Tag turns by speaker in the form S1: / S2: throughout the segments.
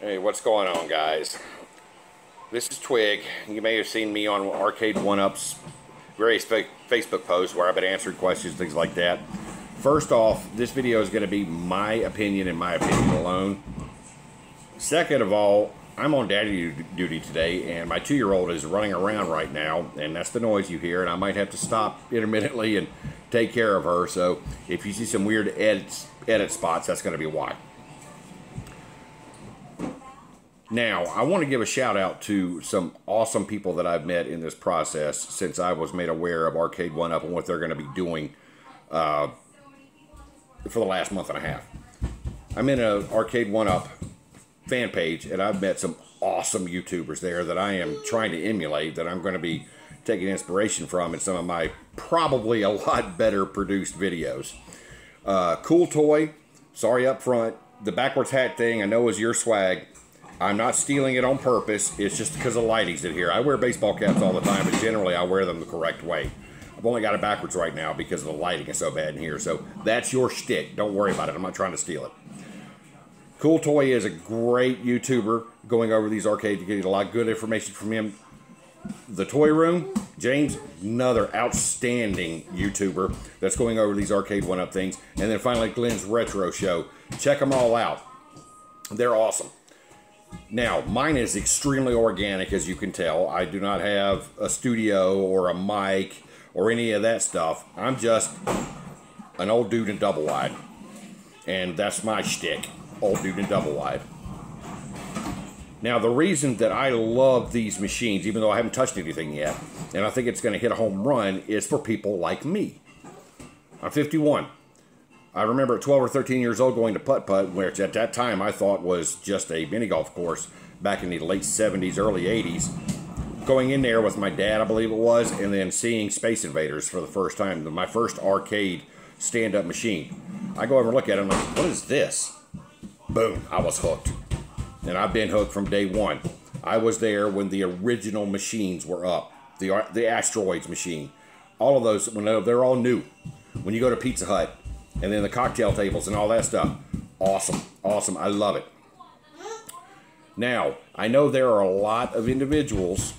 S1: Hey, what's going on, guys? This is Twig. You may have seen me on Arcade1Up's various Facebook posts where I've been answering questions, things like that. First off, this video is going to be my opinion and my opinion alone. Second of all, I'm on daddy duty today, and my 2-year-old is running around right now, and that's the noise you hear, and I might have to stop intermittently and take care of her. So if you see some weird edit spots, that's going to be why. Now, I want to give a shout out to some awesome people that I've met in this process since I was made aware of Arcade1Up and what they're going to be doing for the last month and a half. I'm in an Arcade1Up fan page, and I've met some awesome YouTubers there that I am trying to emulate, that I'm going to be taking inspiration from in some of my probably a lot better produced videos. Cool Toy, sorry up front. The backwards hat thing I know is your swag. I'm not stealing it on purpose. It's just because the lighting's in here. I wear baseball caps all the time, but generally I wear them the correct way. I've only got it backwards right now because the lighting is so bad in here. So that's your shtick. Don't worry about it. I'm not trying to steal it. Cool Toy is a great YouTuber going over these arcades. You get a lot of good information from him. The Toy Room, James, another outstanding YouTuber that's going over these Arcade1Up things. And then finally, Glenn's Retro Show. Check them all out. They're awesome. Now, mine is extremely organic, as you can tell. I do not have a studio or a mic or any of that stuff. I'm just an old dude in double wide. And that's my shtick, old dude in double wide. Now, the reason that I love these machines, even though I haven't touched anything yet, and I think it's going to hit a home run, is for people like me. I'm 51. I remember at 12 or 13 years old going to putt-putt, which at that time I thought was just a mini golf course back in the late 70s, early 80s. Going in there with my dad, I believe it was, and then seeing Space Invaders for the first time, my first arcade stand-up machine. I go over and look at it, and I'm like, what is this? Boom, I was hooked. And I've been hooked from day one. I was there when the original machines were up, the Asteroids machine. All of those, when they're all new. When you go to Pizza Hut, and then the cocktail tables and all that stuff. Awesome. Awesome. I love it. Now, I know there are a lot of individuals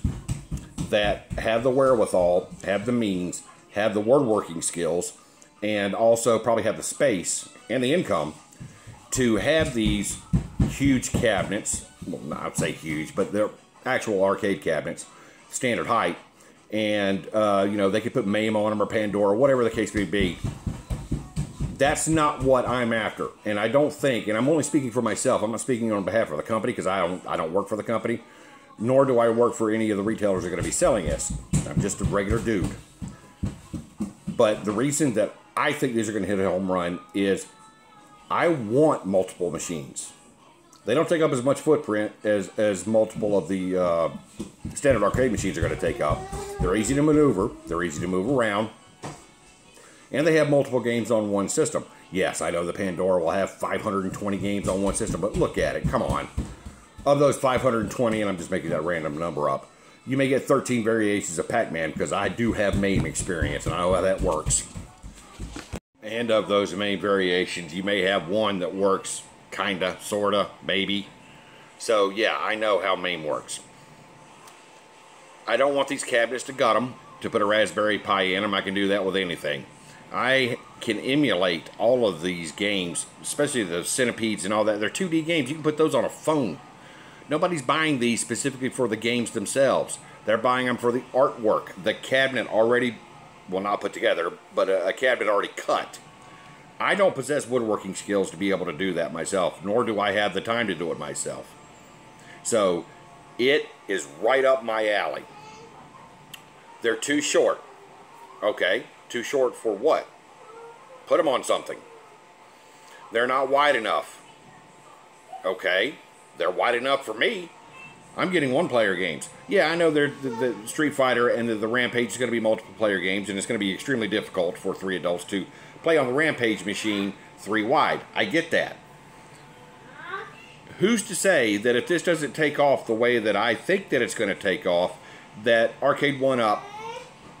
S1: that have the wherewithal, have the means, have the woodworking skills, and also probably have the space and the income to have these huge cabinets. Well, I'd say huge, but they're actual arcade cabinets, standard height. And, you know, they could put MAME on them or Pandora, whatever the case may be. That's not what I'm after, and I don't think, and I'm only speaking for myself, I'm not speaking on behalf of the company because I don't work for the company, nor do I work for any of the retailers that are going to be selling this. I'm just a regular dude. But the reason that I think these are going to hit a home run is I want multiple machines. They don't take up as much footprint as multiple of the standard arcade machines are going to take up. They're easy to maneuver, they're easy to move around, and they have multiple games on one system. Yes, I know the Pandora will have 520 games on one system, but look at it, come on. Of those 520, and I'm just making that random number up, you may get 13 variations of Pac-Man, because I do have MAME experience, and I know how that works. And of those MAME variations, you may have one that works kinda, sorta, maybe. So yeah, I know how MAME works. I don't want these cabinets to gut them, to put a Raspberry Pi in them. I can do that with anything. I can emulate all of these games, especially the Centipedes and all that. They're 2D games. You can put those on a phone. Nobody's buying these specifically for the games themselves. They're buying them for the artwork. The cabinet already, well, not put together, but a cabinet already cut. I don't possess woodworking skills to be able to do that myself, nor do I have the time to do it myself. So it is right up my alley. They're too short. Okay. Too short for what? Put them on something. They're not wide enough. Okay, they're wide enough for me. I'm getting one-player games. Yeah, I know the Street Fighter and the Rampage is going to be multiple-player games, and it's going to be extremely difficult for 3 adults to play on the Rampage machine 3 wide. I get that. Who's to say that if this doesn't take off the way that I think that it's going to take off, that Arcade1Up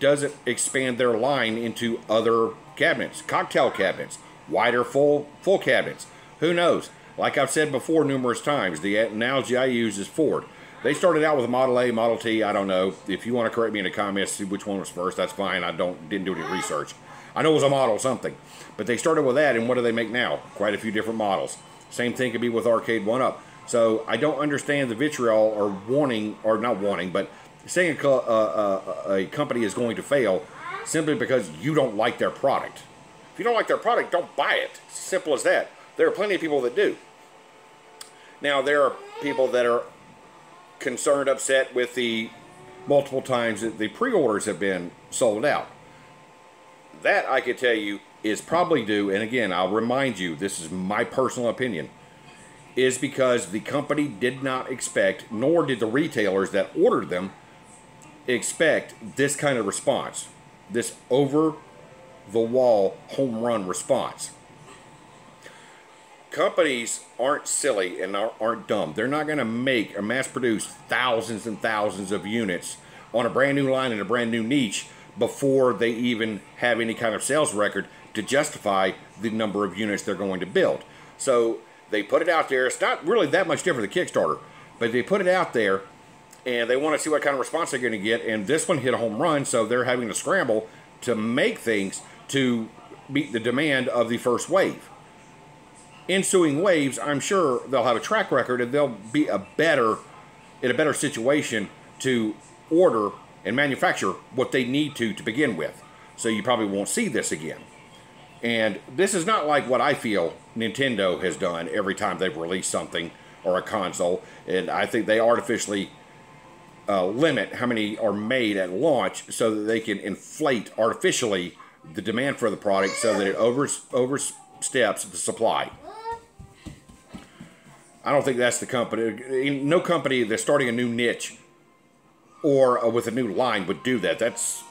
S1: doesn't expand their line into other cabinets, cocktail cabinets, wider full cabinets. Who knows? Like I've said before numerous times, the analogy I use is Ford. They started out with a Model A, Model T, I don't know. If you want to correct me in the comments, see which one was first, that's fine. I didn't do any research. I know it was a model something. But they started with that, and what do they make now? Quite a few different models. Same thing could be with Arcade1Up. So I don't understand the vitriol or warning, or not warning, but saying a company is going to fail simply because you don't like their product. If you don't like their product, don't buy it. It's as simple as that. There are plenty of people that do. Now, there are people that are concerned, upset with the multiple times that the pre-orders have been sold out. That, I could tell you, is probably due, and again, I'll remind you, this is my personal opinion, is because the company did not expect, nor did the retailers that ordered them, expect this kind of response. This over-the-wall home run response. Companies aren't silly and aren't dumb. They're not going to make or mass produce thousands and thousands of units on a brand new line in a brand new niche before they even have any kind of sales record to justify the number of units they're going to build. So they put it out there. It's not really that much different than Kickstarter, but they put it out there and they want to see what kind of response they're going to get. And this one hit a home run, so they're having to scramble to make things to meet the demand of the first wave. Ensuing waves, I'm sure they'll have a track record and they'll be in a better situation to order and manufacture what they need to begin with. So you probably won't see this again. And this is not like what I feel Nintendo has done every time they've released something or a console. And I think they artificially limit how many are made at launch so that they can inflate artificially the demand for the product so that it oversteps the supply. I don't think that's the company. No company that's starting a new niche or with a new line would do that. That's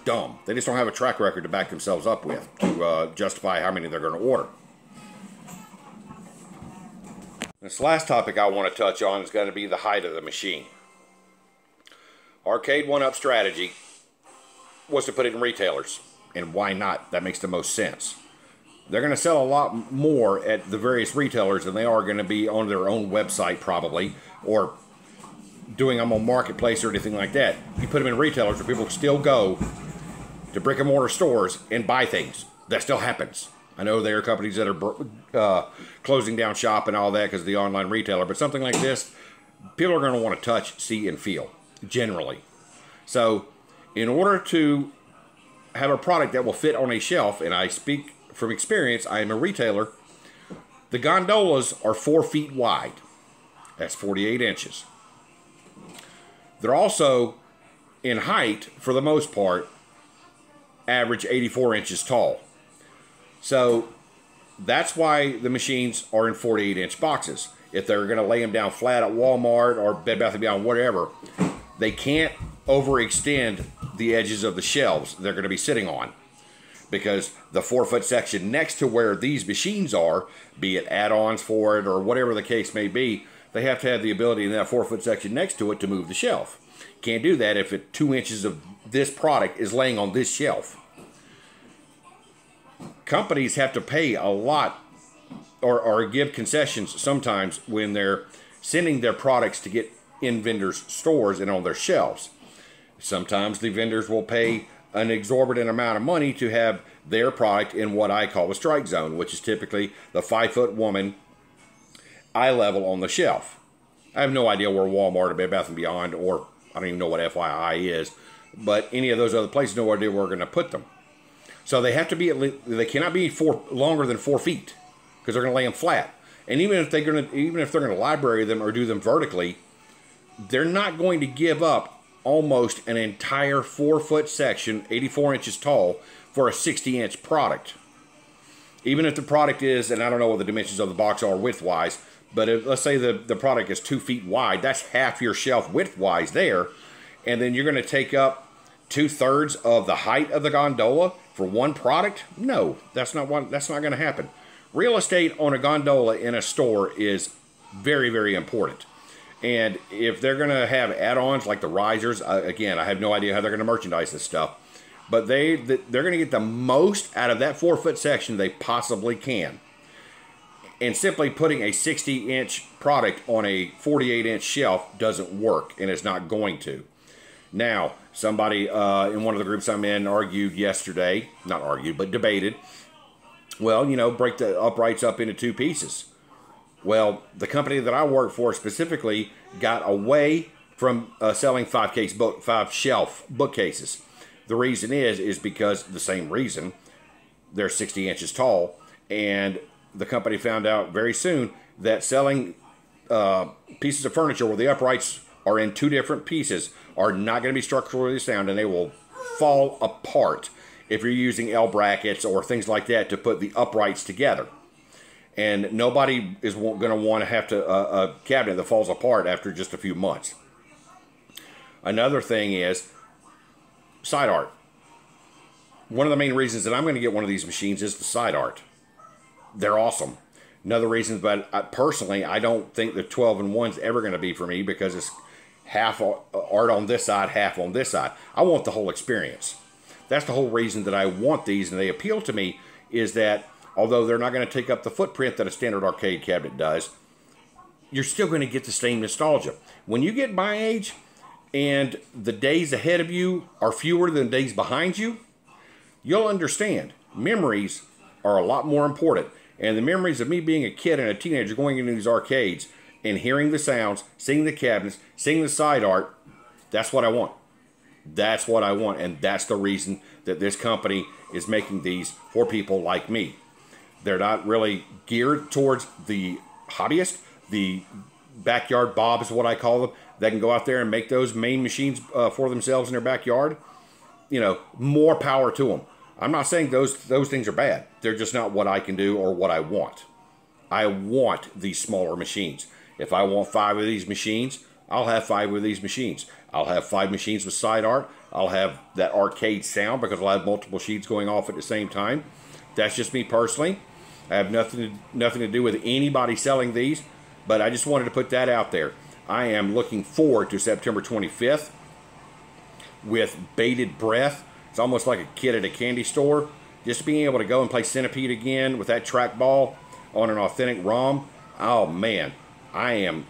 S1: dumb. They just don't have a track record to back themselves up with to justify how many they're going to order. This last topic I want to touch on is going to be the height of the machine. Arcade1Up strategy was to put it in retailers. And why not? That makes the most sense. They're going to sell a lot more at the various retailers than they are going to be on their own website probably, or doing them on Marketplace or anything like that. You put them in retailers where people still go to brick and mortar stores and buy things. That still happens. I know there are companies that are closing down shop and all that because of the online retailer, but something like this, people are going to want to touch, see, and feel, generally. So, in order to have a product that will fit on a shelf, and I speak from experience, I am a retailer, the gondolas are 4 feet wide. That's 48 inches. They're also, in height, for the most part, average 84 inches tall. So that's why the machines are in 48-inch boxes. If they're going to lay them down flat at Walmart or Bed Bath & Beyond, whatever, they can't overextend the edges of the shelves they're going to be sitting on. Because the 4-foot section next to where these machines are, be it add-ons for it or whatever the case may be, they have to have the ability in that 4-foot section next to it to move the shelf. Can't do that if 2 inches of this product is laying on this shelf. Companies have to pay a lot or give concessions sometimes when they're sending their products to get in vendors' stores and on their shelves. Sometimes the vendors will pay an exorbitant amount of money to have their product in what I call a strike zone, which is typically the 5-foot woman eye level on the shelf. I have no idea where Walmart or Bed Bath & Beyond, or I don't even know what FYI is, but any of those other places, no idea where we're going to put them. So they have to be, they cannot be longer than 4 feet because they're going to lay them flat. And even if they're going to library them or do them vertically, they're not going to give up almost an entire 4-foot section, 84 inches tall, for a 60-inch product. Even if the product is, and I don't know what the dimensions of the box are width-wise, but let's say the product is 2 feet wide, that's half your shelf width-wise there, and then you're going to take up 2/3 of the height of the gondola for one product? No, that's not going to happen. Real estate on a gondola in a store is very, very important. And if they're going to have add-ons like the risers, again, I have no idea how they're going to merchandise this stuff, but they're going to get the most out of that 4-foot section they possibly can. And simply putting a 60-inch product on a 48-inch shelf doesn't work, and it's not going to. Now, somebody in one of the groups I'm in argued yesterday, not argued, but debated, well, you know, break the uprights up into 2 pieces. Well, the company that I work for specifically got away from selling 5-shelf bookcases. The reason is because the same reason, they're 60 inches tall, and the company found out very soon that selling pieces of furniture where the uprights are in 2 different pieces are not going to be structurally sound, and they will fall apart if you're using L brackets or things like that to put the uprights together. And nobody is going to want to have a cabinet that falls apart after just a few months. Another thing is side art. One of the main reasons that I'm going to get one of these machines is the side art. They're awesome. Another reason, but personally, I don't think the 12-in-1's ever going to be for me because it's half art on this side, half on this side. I want the whole experience. That's the whole reason that I want these, and they appeal to me, is that although they're not going to take up the footprint that a standard arcade cabinet does, you're still going to get the same nostalgia. When you get my age and the days ahead of you are fewer than days behind you, you'll understand memories are a lot more important. And the memories of me being a kid and a teenager going into these arcades and hearing the sounds, seeing the cabinets, seeing the side art, that's what I want. That's what I want, and that's the reason that this company is making these for people like me. They're not really geared towards the hobbyist, the backyard Bob is what I call them, that can go out there and make those main machines for themselves in their backyard. You know, more power to them. I'm not saying those things are bad. They're just not what I can do or what I want. I want these smaller machines. If I want 5 of these machines, I'll have 5 of these machines. I'll have 5 machines with side art. I'll have that arcade sound because I'll have multiple sheets going off at the same time. That's just me personally. I have nothing to do with anybody selling these, but I just wanted to put that out there. I am looking forward to September 25th with bated breath. It's almost like a kid at a candy store. Just being able to go and play Centipede again with that trackball on an authentic ROM. Oh man, I'm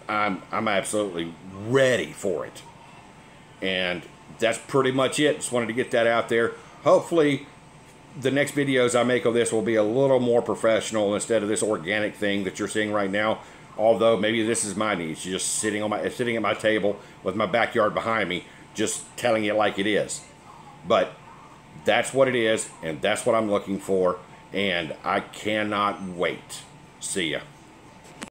S1: absolutely ready for it. And that's pretty much it. Just wanted to get that out there. Hopefully the next videos I make of this will be a little more professional instead of this organic thing that you're seeing right now. Although maybe this is my niche, just sitting at my table with my backyard behind me, just telling it like it is. But that's what it is, and that's what I'm looking for, and I cannot wait. See ya.